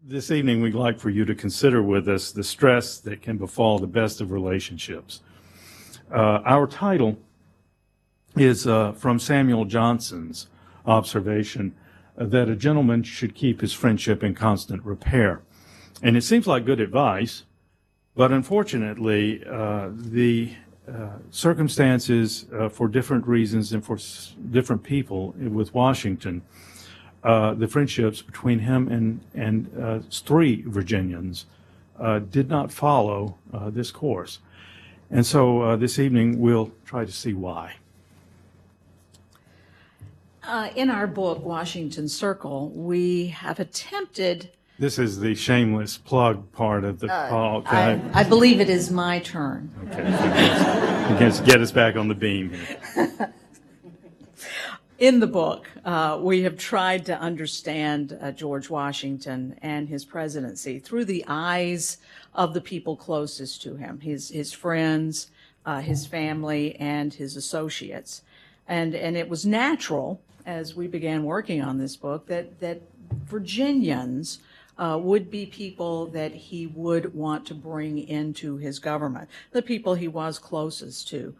This evening, we'd like for you to consider with us the stress that can befall the best of relationships. Our title is from Samuel Johnson's observation that a gentleman should keep his friendship in constant repair. And it seems like good advice, but unfortunately, the circumstances for different reasons and for different people with Washington, the friendships between him and three Virginians did not follow this course. And so this evening we'll try to see why. In our book, Washington Circle, we have attempted... This is the shameless plug part of the call. I believe it is my turn. Okay, you can get us back on the beam here. In the book, we have tried to understand George Washington and his presidency through the eyes of the people closest to him, his friends, his family, and his associates. And it was natural, as we began working on this book, that Virginians would be people that he would want to bring into his government, the people he was closest to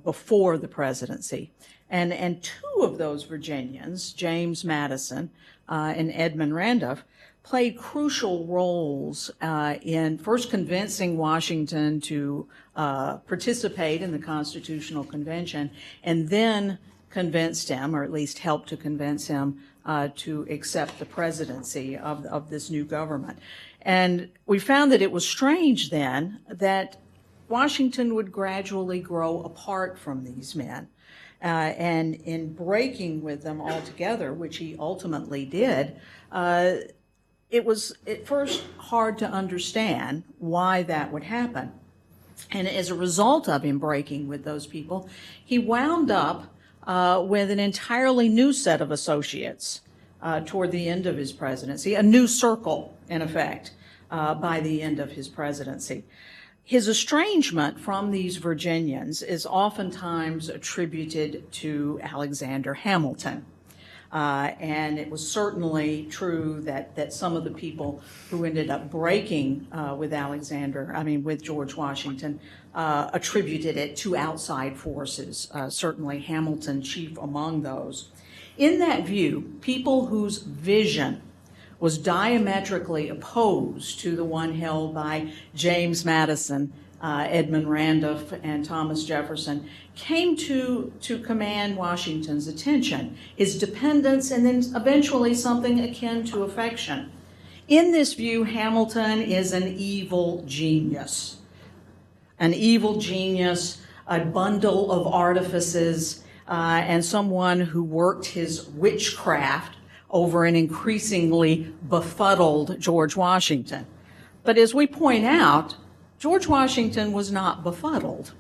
before the presidency. And two of those Virginians, James Madison and Edmund Randolph, played crucial roles in first convincing Washington to participate in the Constitutional Convention, and then convinced him, or at least helped to convince him, to accept the presidency of this new government. And we found that it was strange then that Washington would gradually grow apart from these men. And in breaking with them altogether, which he ultimately did, it was at first hard to understand why that would happen. And as a result of him breaking with those people, he wound up with an entirely new set of associates toward the end of his presidency, a new circle, in effect, by the end of his presidency. His estrangement from these Virginians is oftentimes attributed to Alexander Hamilton. And it was certainly true that some of the people who ended up breaking with George Washington, attributed it to outside forces, certainly Hamilton chief among those. In that view, people whose vision was diametrically opposed to the one held by James Madison, Edmund Randolph, and Thomas Jefferson, came to command Washington's attention, his dependence, and then eventually something akin to affection. In this view, Hamilton is an evil genius. An evil genius, a bundle of artifices, and someone who worked his witchcraft over an increasingly befuddled George Washington. But as we point out, George Washington was not befuddled.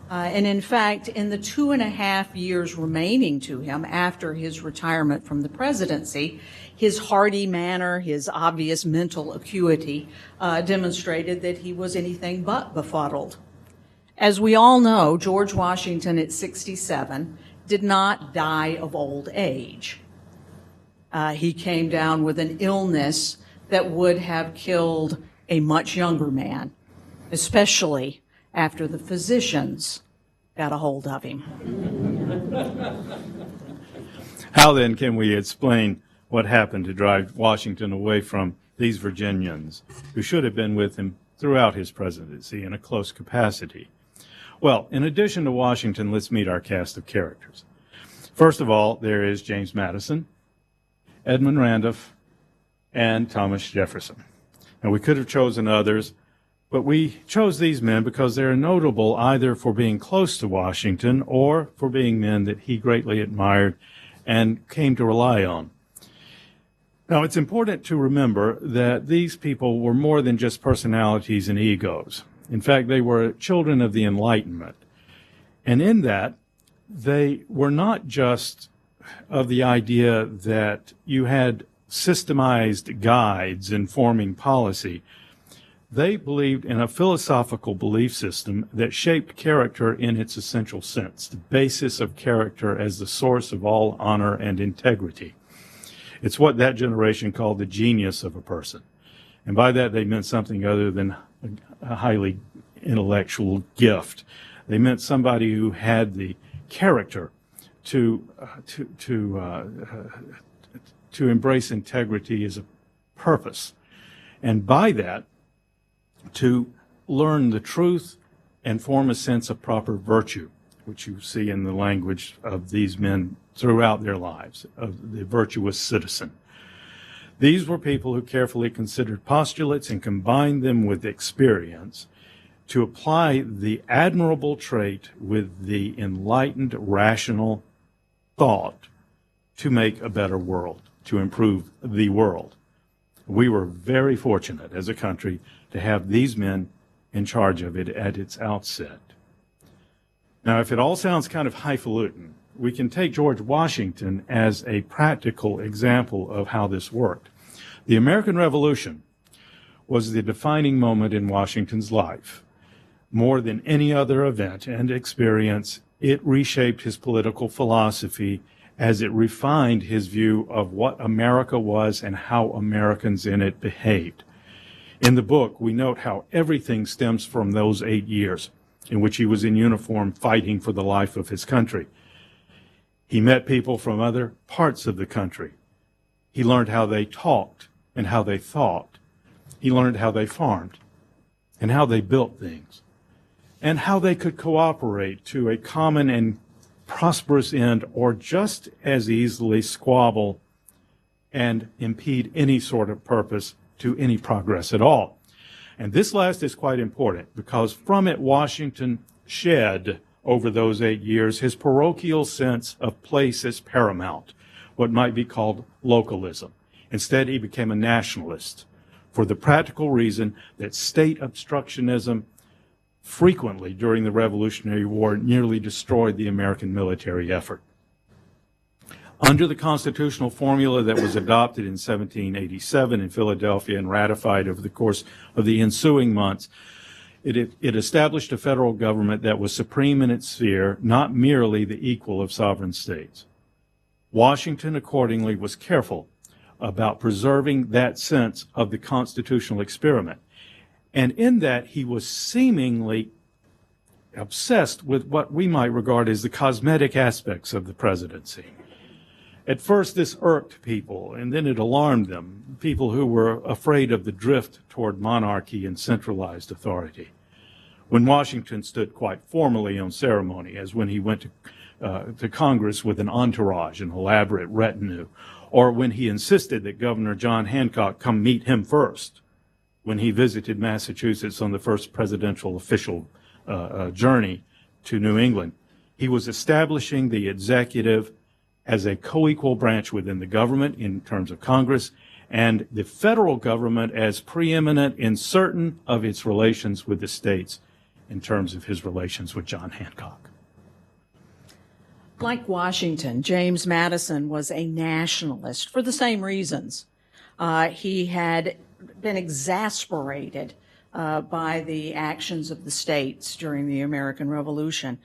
And in fact, in the 2.5 years remaining to him after his retirement from the presidency, his hearty manner, his obvious mental acuity, demonstrated that he was anything but befuddled. As we all know, George Washington at 67 did not die of old age. He came down with an illness that would have killed a much younger man, especially after the physicians got a hold of him. How then can we explain what happened to drive Washington away from these Virginians who should have been with him throughout his presidency in a close capacity? Well, in addition to Washington, let's meet our cast of characters. First of all, there is James Madison, Edmund Randolph, and Thomas Jefferson. Now, we could have chosen others, but we chose these men because they're notable either for being close to Washington or for being men that he greatly admired and came to rely on. Now, it's important to remember that these people were more than just personalities and egos. In fact, they were children of the Enlightenment. And in that, they were not just of the idea that you had systemized guides informing policy. They believed in a philosophical belief system that shaped character in its essential sense, the basis of character as the source of all honor and integrity. It's what that generation called the genius of a person. And by that, they meant something other than a highly intellectual gift. They meant somebody who had the character to embrace integrity as a purpose. And by that, to learn the truth and form a sense of proper virtue, which you see in the language of these men throughout their lives, of the virtuous citizen. These were people who carefully considered postulates and combined them with experience to apply the admirable trait with the enlightened, rational thought to make a better world, to improve the world. We were very fortunate as a country to have these men in charge of it at its outset. Now, if it all sounds kind of highfalutin, we can take George Washington as a practical example of how this worked. The American Revolution was the defining moment in Washington's life. More than any other event and experience, it reshaped his political philosophy as it refined his view of what America was and how Americans in it behaved. In the book, we note how everything stems from those 8 years in which he was in uniform fighting for the life of his country. He met people from other parts of the country. He learned how they talked and how they thought. He learned how they farmed and how they built things and how they could cooperate to a common and prosperous end, or just as easily squabble and impede any sort of purpose to any progress at all. And this last is quite important because from it Washington shed over those 8 years his parochial sense of place as paramount, what might be called localism. Instead, he became a nationalist for the practical reason that state obstructionism frequently during the Revolutionary War nearly destroyed the American military effort. Under the constitutional formula that was adopted in 1787 in Philadelphia and ratified over the course of the ensuing months, it established a federal government that was supreme in its sphere, not merely the equal of sovereign states. Washington, accordingly, was careful about preserving that sense of the constitutional experiment. And in that, he was seemingly obsessed with what we might regard as the cosmetic aspects of the presidency. At first, this irked people, and then it alarmed them, people who were afraid of the drift toward monarchy and centralized authority. When Washington stood quite formally on ceremony, as when he went to Congress with an entourage, an elaborate retinue, or when he insisted that Governor John Hancock come meet him first, when he visited Massachusetts on the first presidential official journey to New England, he was establishing the executive as a co-equal branch within the government in terms of Congress, and the federal government as preeminent in certain of its relations with the states in terms of his relations with John Hancock. Like Washington, James Madison was a nationalist for the same reasons. He had been exasperated by the actions of the states during the American Revolution.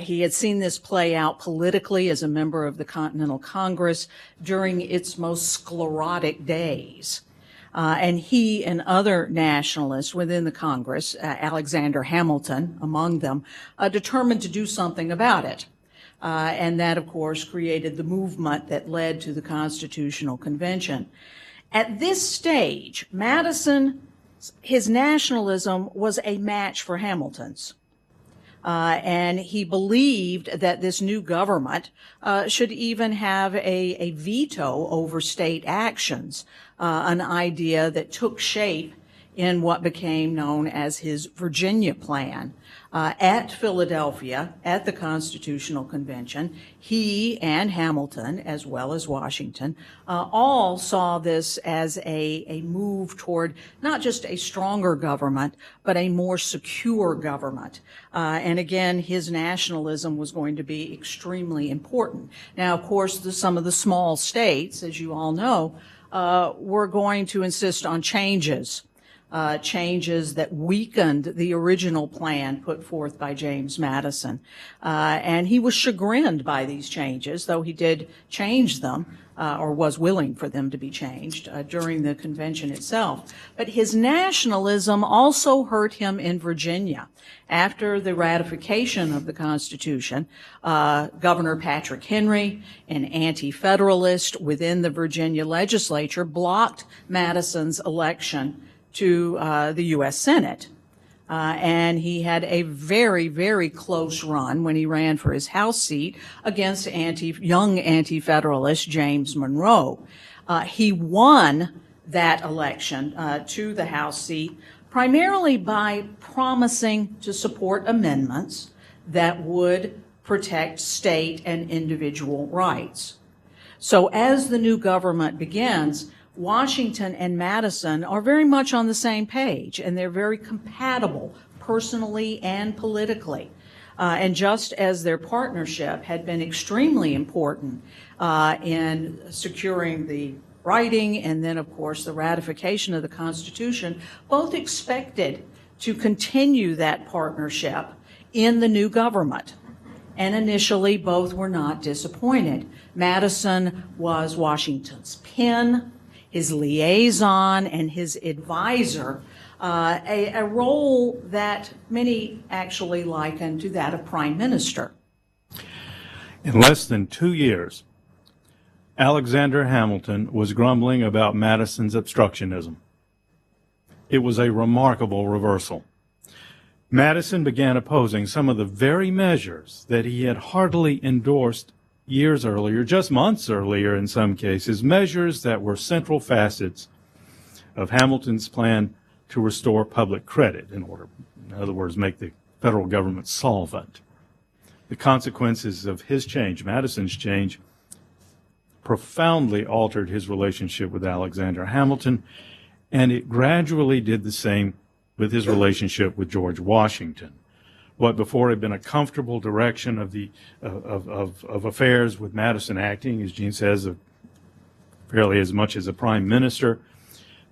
He had seen this play out politically as a member of the Continental Congress during its most sclerotic days. And he and other nationalists within the Congress, Alexander Hamilton among them, determined to do something about it. And that, of course, created the movement that led to the Constitutional Convention. At this stage, Madison, his nationalism was a match for Hamilton's. And he believed that this new government should even have a veto over state actions, an idea that took shape in what became known as his Virginia Plan. At Philadelphia, at the Constitutional Convention, he and Hamilton, as well as Washington, all saw this as a move toward not just a stronger government, but a more secure government. And again, his nationalism was going to be extremely important. Now, of course, some of the small states, as you all know, were going to insist on changes. changes that weakened the original plan put forth by James Madison. And he was chagrined by these changes, though he did change them, or was willing for them to be changed during the convention itself. But his nationalism also hurt him in Virginia. After the ratification of the Constitution, Governor Patrick Henry, an anti-federalist within the Virginia legislature, blocked Madison's election to the U.S. Senate. And he had a very, very close run when he ran for his House seat against young anti-federalist James Monroe. He won that election to the House seat primarily by promising to support amendments that would protect state and individual rights. So as the new government begins, Washington and Madison are very much on the same page, and they're very compatible personally and politically. And just as their partnership had been extremely important in securing the writing and then, of course, the ratification of the Constitution, both expected to continue that partnership in the new government. And initially, both were not disappointed. Madison was Washington's pen, his liaison, and his advisor, a role that many actually liken to that of prime minister. In less than 2 years, Alexander Hamilton was grumbling about Madison's obstructionism. It was a remarkable reversal. Madison began opposing some of the very measures that he had heartily endorsed years earlier, just months earlier in some cases, measures that were central facets of Hamilton's plan to restore public credit in other words, make the federal government solvent. The consequences of his change, Madison's change, profoundly altered his relationship with Alexander Hamilton, and it gradually did the same with his relationship with George Washington. What before had been a comfortable direction of affairs with Madison acting, as Jeanne says, fairly as much as a prime minister,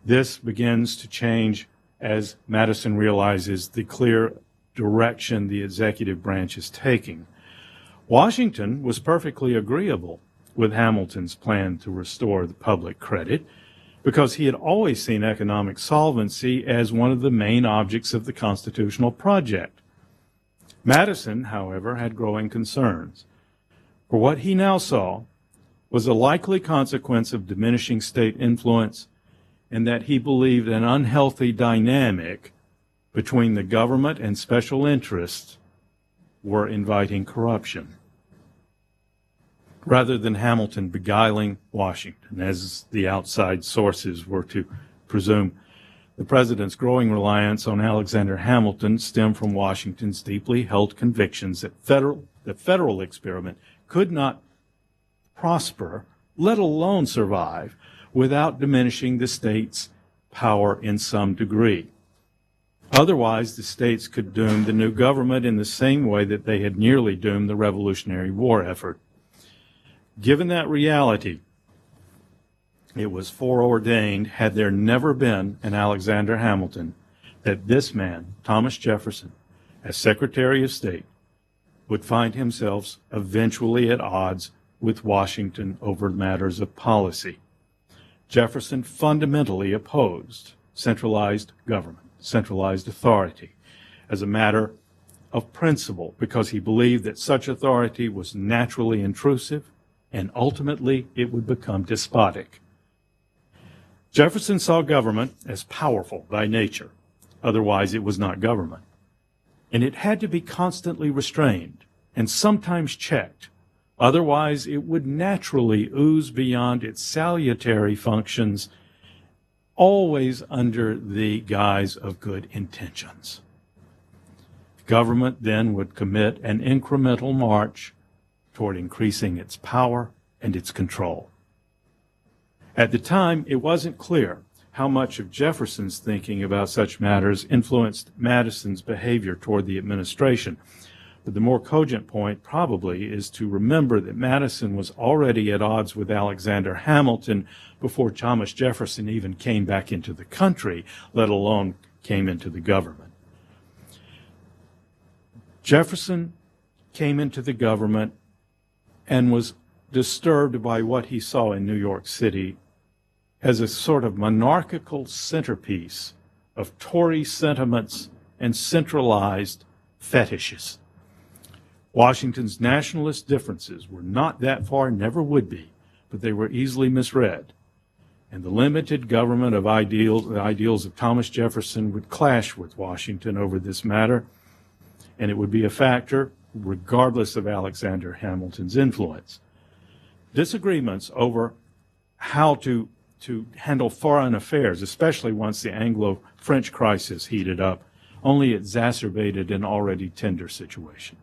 this begins to change as Madison realizes the clear direction the executive branch is taking. Washington was perfectly agreeable with Hamilton's plan to restore the public credit because he had always seen economic solvency as one of the main objects of the constitutional project. Madison, however, had growing concerns. For what he now saw was a likely consequence of diminishing state influence, and that he believed an unhealthy dynamic between the government and special interests were inviting corruption. Rather than Hamilton beguiling Washington, as the outside sources were to presume, the president's growing reliance on Alexander Hamilton stemmed from Washington's deeply held convictions that the federal experiment could not prosper, let alone survive, without diminishing the state's power in some degree. Otherwise, the states could doom the new government in the same way that they had nearly doomed the Revolutionary War effort. Given that reality, it was foreordained, had there never been an Alexander Hamilton, that this man, Thomas Jefferson, as Secretary of State, would find himself eventually at odds with Washington over matters of policy. Jefferson fundamentally opposed centralized government, centralized authority, as a matter of principle, because he believed that such authority was naturally intrusive, and ultimately it would become despotic. Jefferson saw government as powerful by nature, otherwise it was not government, and it had to be constantly restrained and sometimes checked, otherwise it would naturally ooze beyond its salutary functions, always under the guise of good intentions. Government then would commit an incremental march toward increasing its power and its control. At the time, it wasn't clear how much of Jefferson's thinking about such matters influenced Madison's behavior toward the administration, But the more cogent point probably is to remember that Madison was already at odds with Alexander Hamilton before Thomas Jefferson even came back into the country, let alone came into the government. Jefferson came into the government and was disturbed by what he saw in New York City as a sort of monarchical centerpiece of Tory sentiments and centralized fetishes. Washington's nationalist differences were not that far, never would be, but they were easily misread. And the limited government of ideals, the ideals of Thomas Jefferson, would clash with Washington over this matter, and it would be a factor regardless of Alexander Hamilton's influence. Disagreements over how to handle foreign affairs, especially once the Anglo-French crisis heated up, only exacerbated an already tender situation.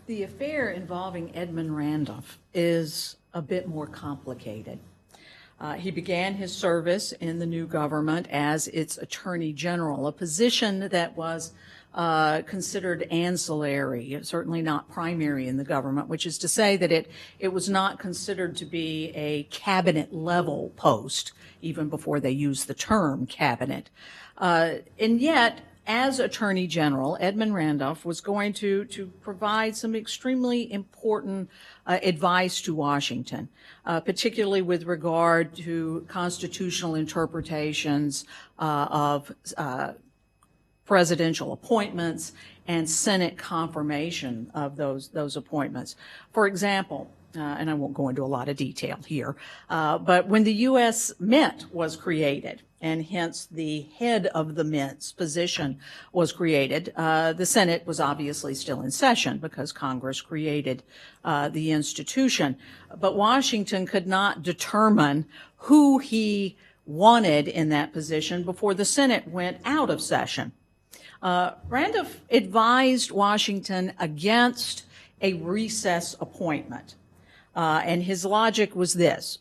The affair involving Edmund Randolph is a bit more complicated. He began his service in the new government as its Attorney General, a position that was considered ancillary, certainly not primary in the government, which is to say that it was not considered to be a cabinet-level post, even before they used the term cabinet. And yet, as Attorney General, Edmund Randolph was going to provide some extremely important advice to Washington, particularly with regard to constitutional interpretations of presidential appointments and Senate confirmation of those appointments. For example, and I won't go into a lot of detail here, but when the U.S. Mint was created, and hence the head of the Mint's position was created, the Senate was obviously still in session because Congress created the institution. But Washington could not determine who he wanted in that position before the Senate went out of session. Randolph advised Washington against a recess appointment. And his logic was this.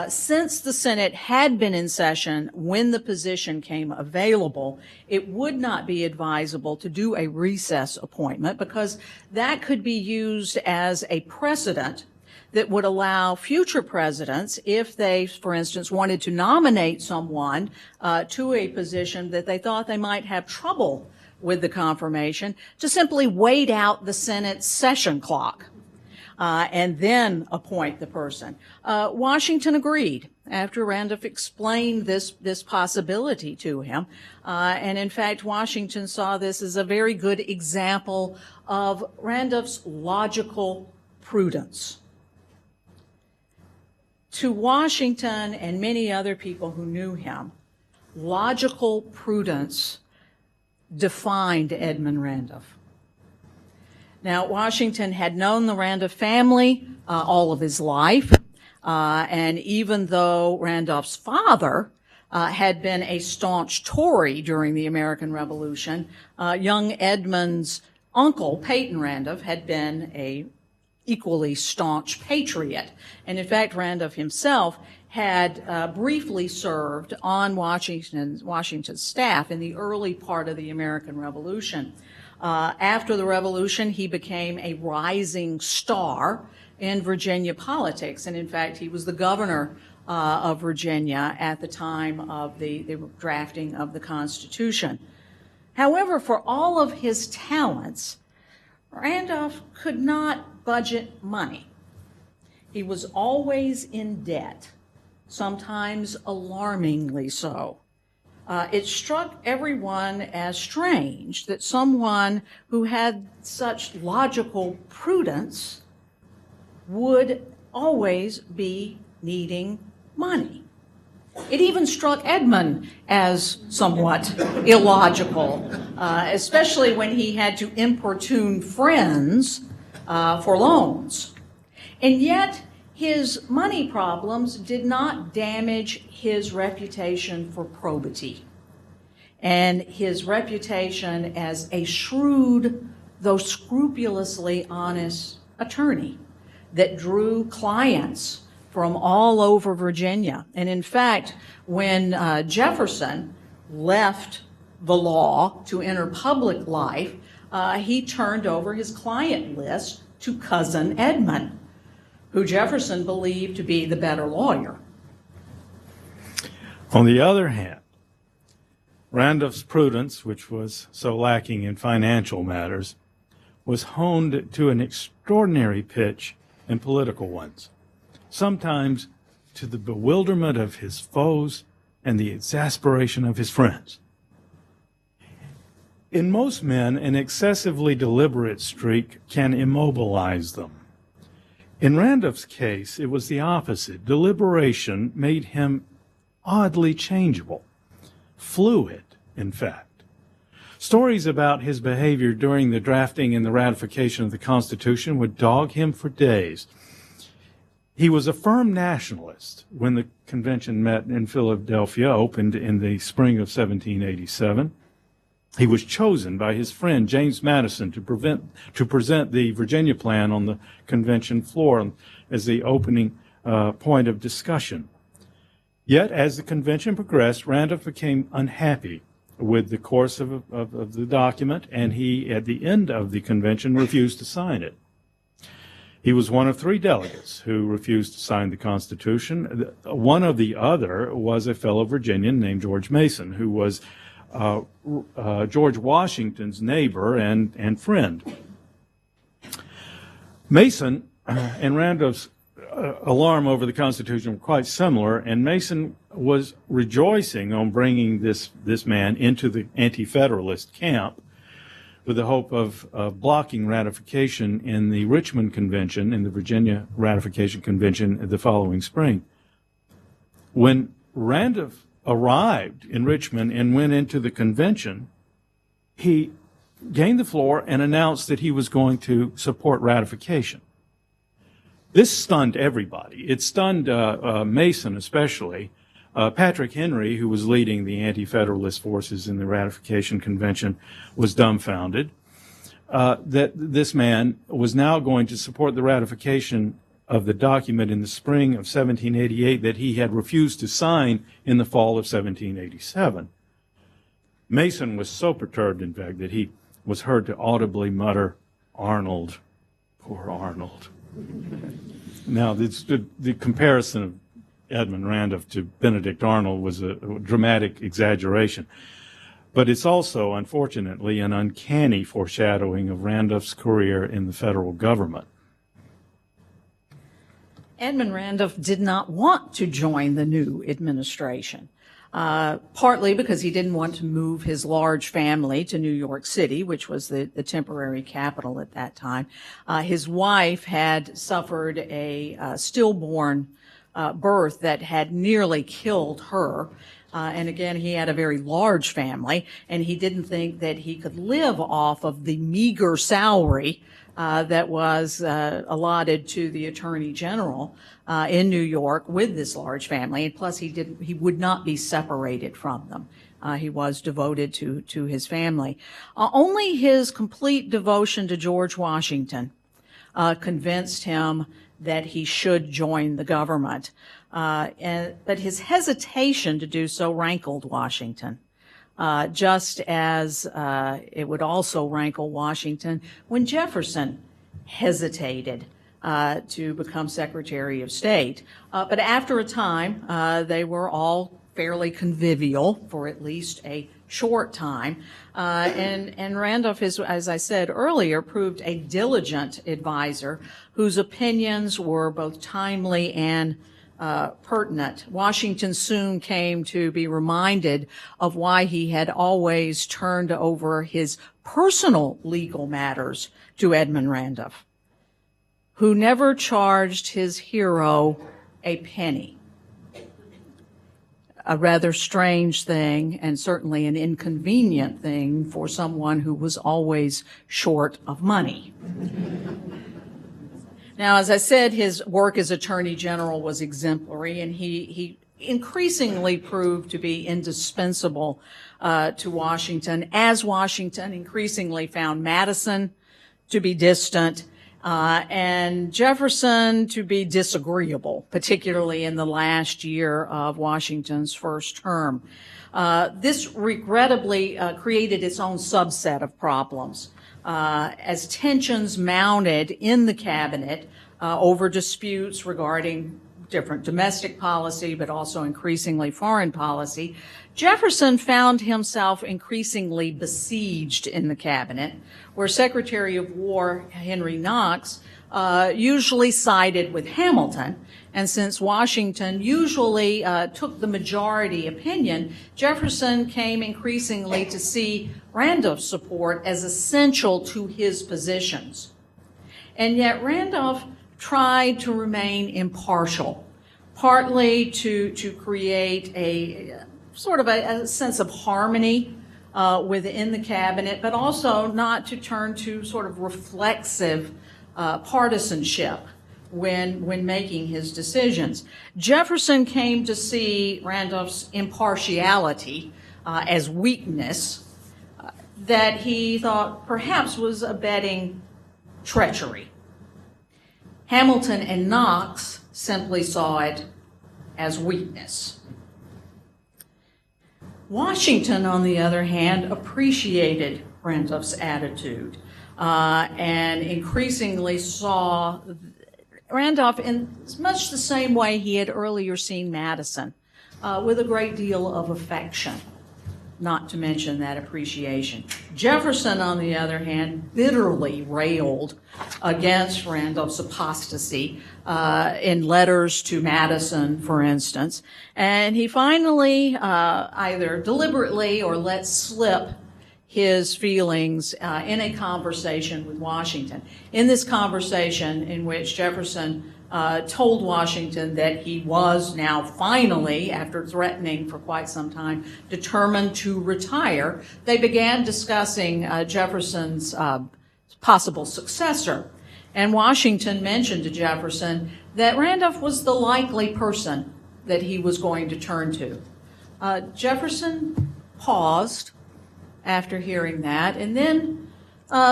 Since the Senate had been in session when the position came available, it would not be advisable to do a recess appointment because that could be used as a precedent that would allow future presidents, if they, for instance, wanted to nominate someone to a position that they thought they might have trouble with the confirmation, to simply wait out the Senate's session clock. And then appoint the person. Washington agreed after Randolph explained this possibility to him. And in fact, Washington saw this as a very good example of Randolph's logical prudence. To Washington and many other people who knew him, logical prudence defined Edmund Randolph. Now, Washington had known the Randolph family all of his life, and even though Randolph's father had been a staunch Tory during the American Revolution, young Edmund's uncle, Peyton Randolph, had been a equally staunch patriot. And in fact, Randolph himself had briefly served on Washington's staff in the early part of the American Revolution. After the Revolution, he became a rising star in Virginia politics. And in fact, he was the governor of Virginia at the time of the drafting of the Constitution. However, for all of his talents, Randolph could not budget money. He was always in debt, sometimes alarmingly so. It struck everyone as strange that someone who had such logical prudence would always be needing money. It even struck Edmund as somewhat illogical, especially when he had to importune friends for loans. And yet, his money problems did not damage his reputation for probity and his reputation as a shrewd, though scrupulously honest attorney that drew clients from all over Virginia. And in fact, when Jefferson left the law to enter public life, he turned over his client list to cousin Edmund, who Jefferson believed to be the better lawyer. On the other hand, Randolph's prudence, which was so lacking in financial matters, was honed to an extraordinary pitch in political ones, sometimes to the bewilderment of his foes and the exasperation of his friends. In most men, an excessively deliberate streak can immobilize them. In Randolph's case, it was the opposite. Deliberation made him oddly changeable, fluid, in fact. Stories about his behavior during the drafting and the ratification of the Constitution would dog him for days. He was a firm nationalist when the convention met in Philadelphia, opened in the spring of 1787. He was chosen by his friend James Madison to present the Virginia plan on the convention floor as the opening point of discussion. Yet, as the convention progressed, Randolph became unhappy with the course of the document, and he, at the end of the convention, refused to sign it. He was one of 3 delegates who refused to sign the Constitution. One of the other was a fellow Virginian named George Mason, who was George Washington's neighbor and friend. Mason and Randolph's alarm over the Constitution were quite similar, and Mason was rejoicing on bringing this man into the anti-federalist camp with the hope of blocking ratification in the Richmond Convention, in the Virginia Ratification Convention the following spring. When Randolph arrived in Richmond and went into the convention, he gained the floor and announced that he was going to support ratification. This stunned everybody. It stunned Mason especially. Patrick Henry, who was leading the anti-federalist forces in the ratification convention, was dumbfounded that this man was now going to support the ratification of the document in the spring of 1788 that he had refused to sign in the fall of 1787. Mason was so perturbed, in fact, that he was heard to audibly mutter, "Arnold, poor Arnold." Now, the comparison of Edmund Randolph to Benedict Arnold was a dramatic exaggeration, but it's also, unfortunately, an uncanny foreshadowing of Randolph's career in the federal government. Edmund Randolph did not want to join the new administration, partly because he didn't want to move his large family to New York City, which was the temporary capital at that time. His wife had suffered a stillborn birth that had nearly killed her. And again, he had a very large family, and he didn't think that he could live off of the meager salary that was allotted to the Attorney General in New York with this large family. And plus, he would not be separated from them. He was devoted to his family. Only his complete devotion to George Washington convinced him that he should join the government. But his hesitation to do so rankled Washington, just as it would also rankle Washington when Jefferson hesitated to become Secretary of State. But after a time, they were all fairly convivial for at least a short time. And Randolph, as I said earlier, proved a diligent advisor whose opinions were both timely and pertinent. Washington soon came to be reminded of why he had always turned over his personal legal matters to Edmund Randolph, who never charged his hero a penny. A rather strange thing, and certainly an inconvenient thing for someone who was always short of money. Now, as I said, his work as Attorney General was exemplary, and he increasingly proved to be indispensable to Washington, as Washington increasingly found Madison to be distant and Jefferson to be disagreeable, particularly in the last year of Washington's first term. This regrettably created its own subset of problems. as tensions mounted in the cabinet over disputes regarding different domestic policy, but also increasingly foreign policy, Jefferson found himself increasingly besieged in the cabinet, where Secretary of War Henry Knox usually sided with Hamilton. And since Washington usually took the majority opinion, Jefferson came increasingly to see Randolph's support as essential to his positions. And yet Randolph tried to remain impartial, partly to create a sort of a sense of harmony within the cabinet, but also not to turn to sort of reflexive partisanship when making his decisions. Jefferson came to see Randolph's impartiality as weakness that he thought perhaps was abetting treachery. Hamilton and Knox simply saw it as weakness. Washington, on the other hand, appreciated Randolph's attitude and increasingly saw Randolph in much the same way he had earlier seen Madison, with a great deal of affection, not to mention that appreciation. Jefferson, on the other hand, bitterly railed against Randolph's apostasy in letters to Madison, for instance, and he finally either deliberately or let slip his feelings in a conversation with Washington. In this conversation, in which Jefferson told Washington that he was now finally, after threatening for quite some time, determined to retire, they began discussing Jefferson's possible successor. And Washington mentioned to Jefferson that Randolph was the likely person that he was going to turn to. Jefferson paused after hearing that, and then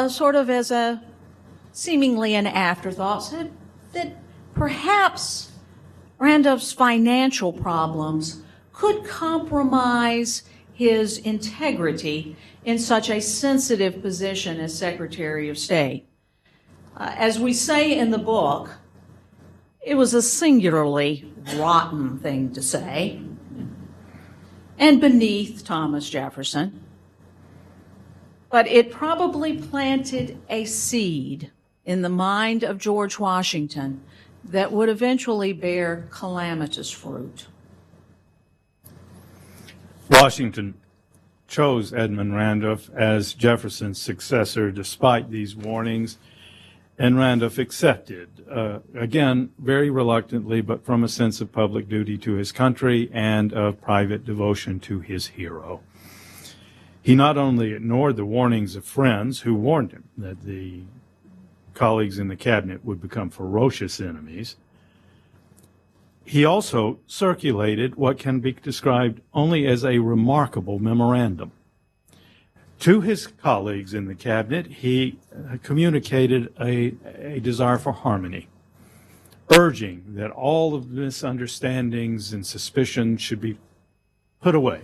sort of as a seemingly an afterthought said that perhaps Randolph's financial problems could compromise his integrity in such a sensitive position as Secretary of State. As we say in the book, it was a singularly rotten thing to say, and beneath Thomas Jefferson. But it probably planted a seed in the mind of George Washington that would eventually bear calamitous fruit. Washington chose Edmund Randolph as Jefferson's successor despite these warnings, and Randolph accepted, again, very reluctantly, but from a sense of public duty to his country and of private devotion to his hero. He not only ignored the warnings of friends who warned him that the colleagues in the cabinet would become ferocious enemies, he also circulated what can be described only as a remarkable memorandum. To his colleagues in the cabinet, he communicated a desire for harmony, urging that all of misunderstandings and suspicions should be put away,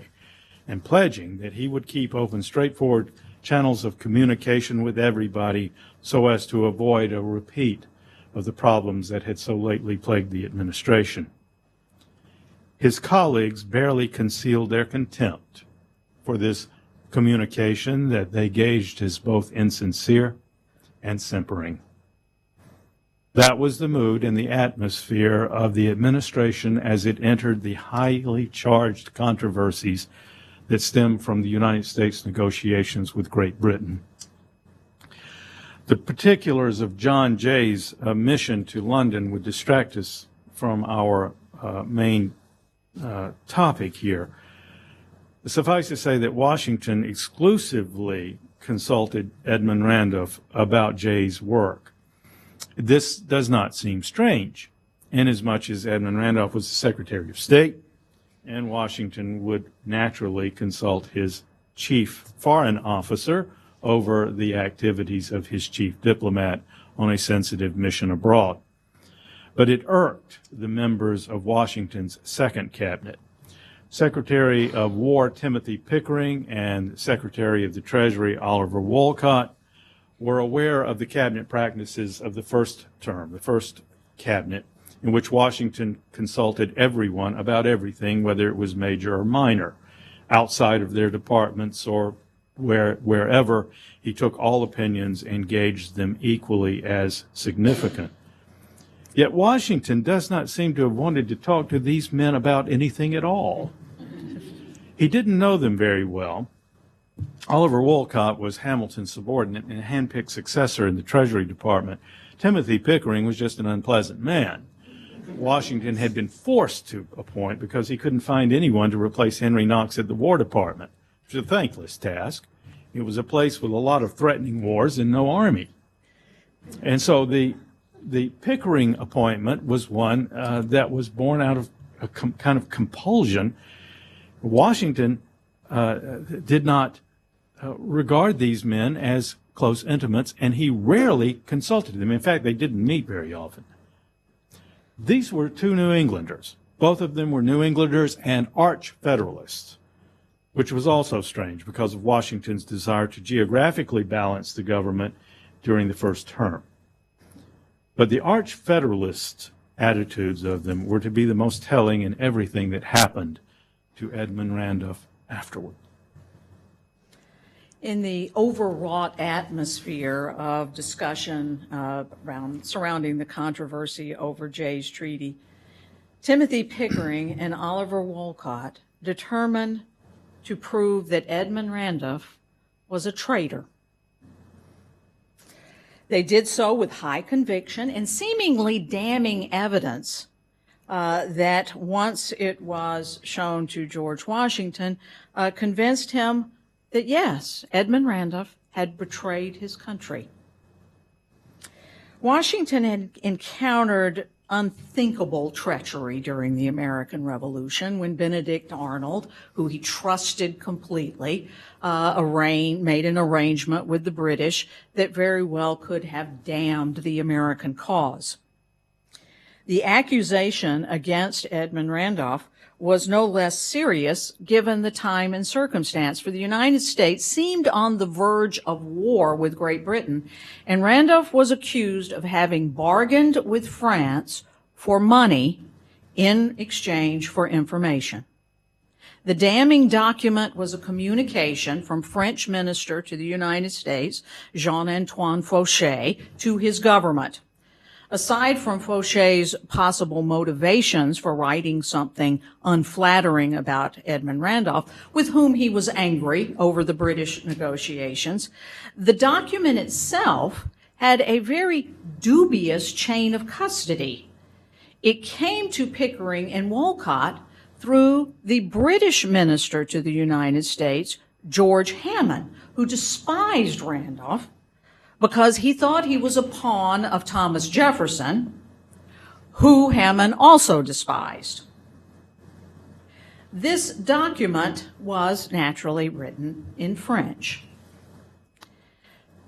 and pledging that he would keep open, straightforward channels of communication with everybody so as to avoid a repeat of the problems that had so lately plagued the administration. His colleagues barely concealed their contempt for this communication that they gauged as both insincere and simpering. That was the mood and the atmosphere of the administration as it entered the highly charged controversies that stemmed from the United States negotiations with Great Britain. The particulars of John Jay's mission to London would distract us from our main topic here. Suffice to say that Washington exclusively consulted Edmund Randolph about Jay's work. This does not seem strange, inasmuch as Edmund Randolph was the Secretary of State, and Washington would naturally consult his chief foreign officer over the activities of his chief diplomat on a sensitive mission abroad. But it irked the members of Washington's second cabinet. Secretary of War Timothy Pickering and Secretary of the Treasury Oliver Wolcott were aware of the cabinet practices of the first term, the first cabinet, in which Washington consulted everyone about everything, whether it was major or minor, outside of their departments or wherever. He took all opinions and gauged them equally as significant. Yet Washington does not seem to have wanted to talk to these men about anything at all. He didn't know them very well. Oliver Wolcott was Hamilton's subordinate and a handpicked successor in the Treasury Department. Timothy Pickering was just an unpleasant man. Washington had been forced to appoint because he couldn't find anyone to replace Henry Knox at the War Department. It was a thankless task. It was a place with a lot of threatening wars and no army. And so the Pickering appointment was one that was born out of a kind of compulsion. Washington did not regard these men as close intimates, and he rarely consulted them. In fact, they didn't meet very often. These were two New Englanders. Both of them were New Englanders and arch Federalists, which was also strange because of Washington's desire to geographically balance the government during the first term. But the arch Federalist attitudes of them were to be the most telling in everything that happened to Edmund Randolph afterward. In the overwrought atmosphere of discussion surrounding the controversy over Jay's Treaty, Timothy Pickering and Oliver Wolcott determined to prove that Edmund Randolph was a traitor. They did so with high conviction and seemingly damning evidence that, once it was shown to George Washington, convinced him that, yes, Edmund Randolph had betrayed his country. Washington had encountered unthinkable treachery during the American Revolution when Benedict Arnold, who he trusted completely, made an arrangement with the British that very well could have damned the American cause. The accusation against Edmund Randolph was no less serious given the time and circumstance, for the United States seemed on the verge of war with Great Britain, and Randolph was accused of having bargained with France for money in exchange for information. The damning document was a communication from French minister to the United States, Jean-Antoine Fauché, to his government. Aside from Fauché's possible motivations for writing something unflattering about Edmund Randolph, with whom he was angry over the British negotiations, the document itself had a very dubious chain of custody. It came to Pickering and Wolcott through the British minister to the United States, George Hammond, who despised Randolph because he thought he was a pawn of Thomas Jefferson, who Hammond also despised. This document was naturally written in French.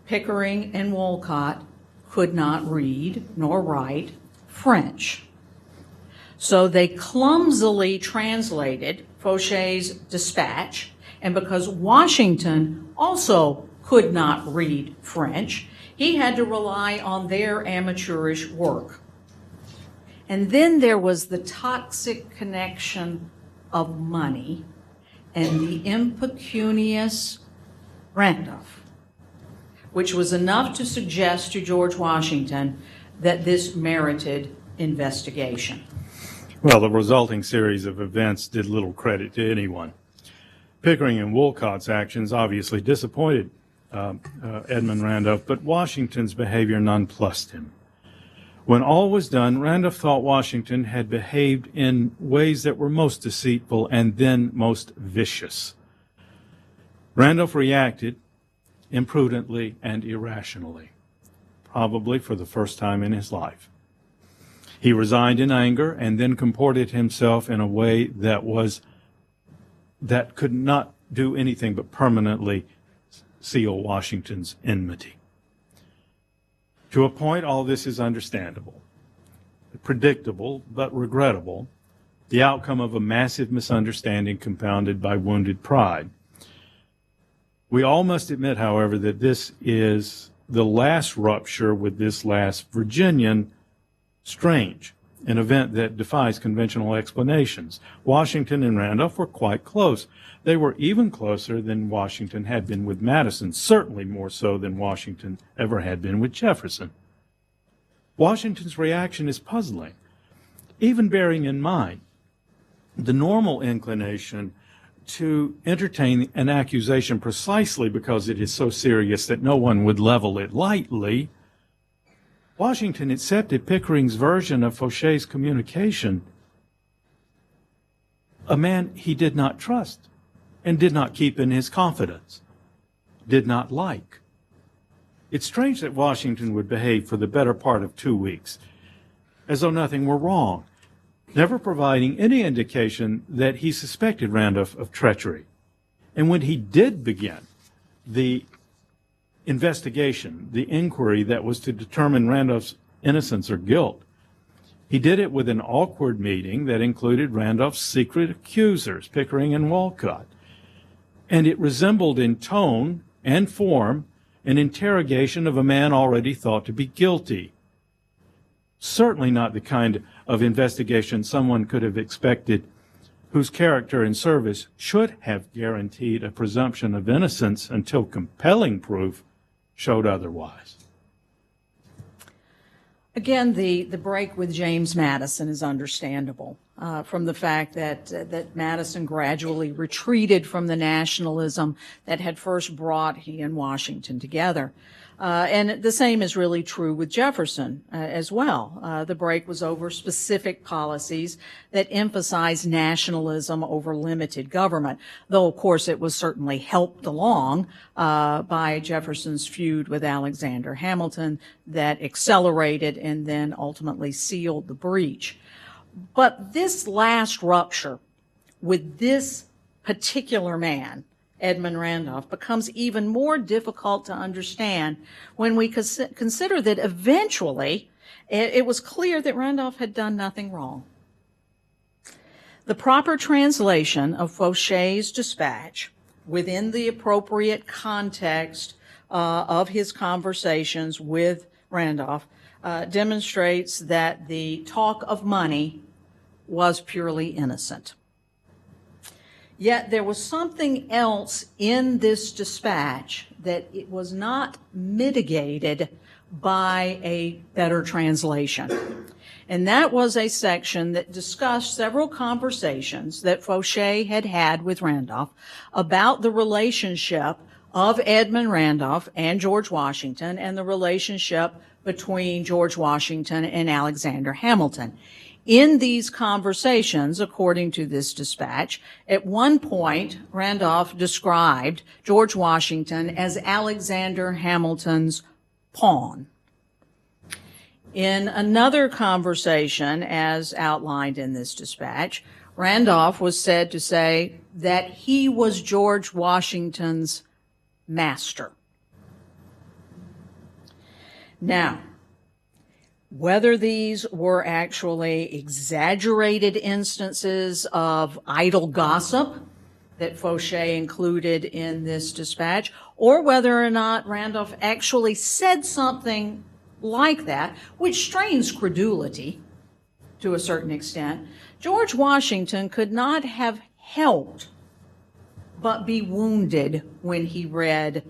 Pickering and Wolcott could not read nor write French, so they clumsily translated Fauché's dispatch, and because Washington also could not read French, he had to rely on their amateurish work. And then there was the toxic connection of money and the impecunious Randolph, which was enough to suggest to George Washington that this merited investigation. Well, the resulting series of events did little credit to anyone. Pickering and Wolcott's actions obviously disappointed Edmund Randolph, but Washington's behavior nonplussed him. When all was done, Randolph thought Washington had behaved in ways that were most deceitful and then most vicious. Randolph reacted imprudently and irrationally, probably for the first time in his life. He resigned in anger and then comported himself in a way that could not do anything but permanently seal Washington's enmity. To a point, all this is understandable, predictable, but regrettable, the outcome of a massive misunderstanding compounded by wounded pride. We all must admit, however, that this is the last rupture with this last Virginian strange, an event that defies conventional explanations. Washington and Randolph were quite close. They were even closer than Washington had been with Madison, certainly more so than Washington ever had been with Jefferson. Washington's reaction is puzzling, even bearing in mind the normal inclination to entertain an accusation precisely because it is so serious that no one would level it lightly. Washington accepted Pickering's version of Fauché's communication, a man he did not trust and did not keep in his confidence, did not like. It's strange that Washington would behave for the better part of 2 weeks as though nothing were wrong, never providing any indication that he suspected Randolph of treachery. And when he did begin the investigation, the inquiry that was to determine Randolph's innocence or guilt, he did it with an awkward meeting that included Randolph's secret accusers, Pickering and Walcott. And it resembled in tone and form an interrogation of a man already thought to be guilty. Certainly not the kind of investigation someone could have expected whose character and service should have guaranteed a presumption of innocence until compelling proof showed otherwise. Again, the break with James Madison is understandable from the fact that Madison gradually retreated from the nationalism that had first brought he and Washington together. And the same is really true with Jefferson as well. The break was over specific policies that emphasized nationalism over limited government, though, of course, it was certainly helped along by Jefferson's feud with Alexander Hamilton that accelerated and then ultimately sealed the breach. But this last rupture with this particular man, Edmund Randolph, becomes even more difficult to understand when we consider that eventually it was clear that Randolph had done nothing wrong. The proper translation of Fauché's dispatch within the appropriate context of his conversations with Randolph demonstrates that the talk of money was purely innocent. Yet there was something else in this dispatch that it was not mitigated by a better translation. And that was a section that discussed several conversations that Fauché had had with Randolph about the relationship of Edmund Randolph and George Washington and the relationship between George Washington and Alexander Hamilton. In these conversations, according to this dispatch, at one point, Randolph described George Washington as Alexander Hamilton's pawn. In another conversation, as outlined in this dispatch, Randolph was said to say that he was George Washington's master. Now, whether these were actually exaggerated instances of idle gossip that Fauché included in this dispatch, or whether or not Randolph actually said something like that, which strains credulity to a certain extent, George Washington could not have helped but be wounded when he read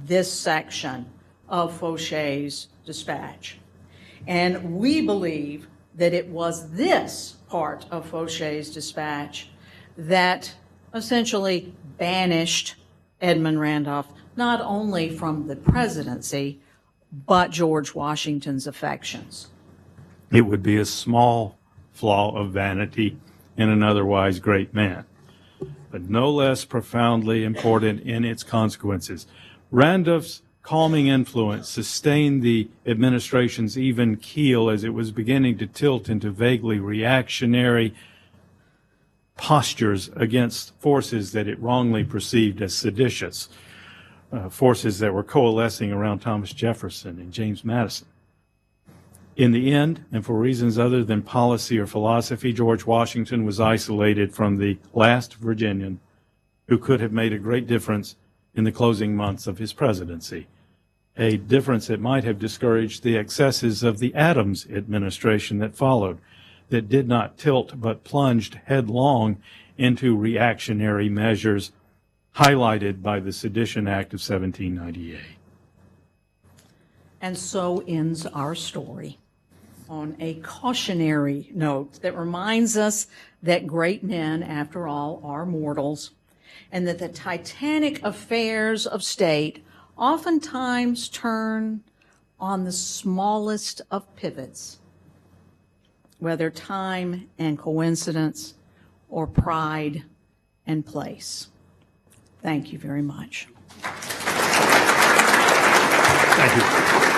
this section of Fauché's dispatch. And we believe that it was this part of Fauché's dispatch that essentially banished Edmund Randolph not only from the presidency, but George Washington's affections. It would be a small flaw of vanity in an otherwise great man, but no less profoundly important in its consequences. Randolph's calming influence sustained the administration's even keel as it was beginning to tilt into vaguely reactionary postures against forces that it wrongly perceived as seditious, forces that were coalescing around Thomas Jefferson and James Madison. In the end, and for reasons other than policy or philosophy, George Washington was isolated from the last Virginian who could have made a great difference in the closing months of his presidency. a difference that might have discouraged the excesses of the Adams administration that followed, that did not tilt but plunged headlong into reactionary measures highlighted by the Sedition Act of 1798. And so ends our story, on a cautionary note that reminds us that great men, after all, are mortals, and that the titanic affairs of state oftentimes turn on the smallest of pivots, whether time and coincidence or pride and place. Thank you very much. Thank you.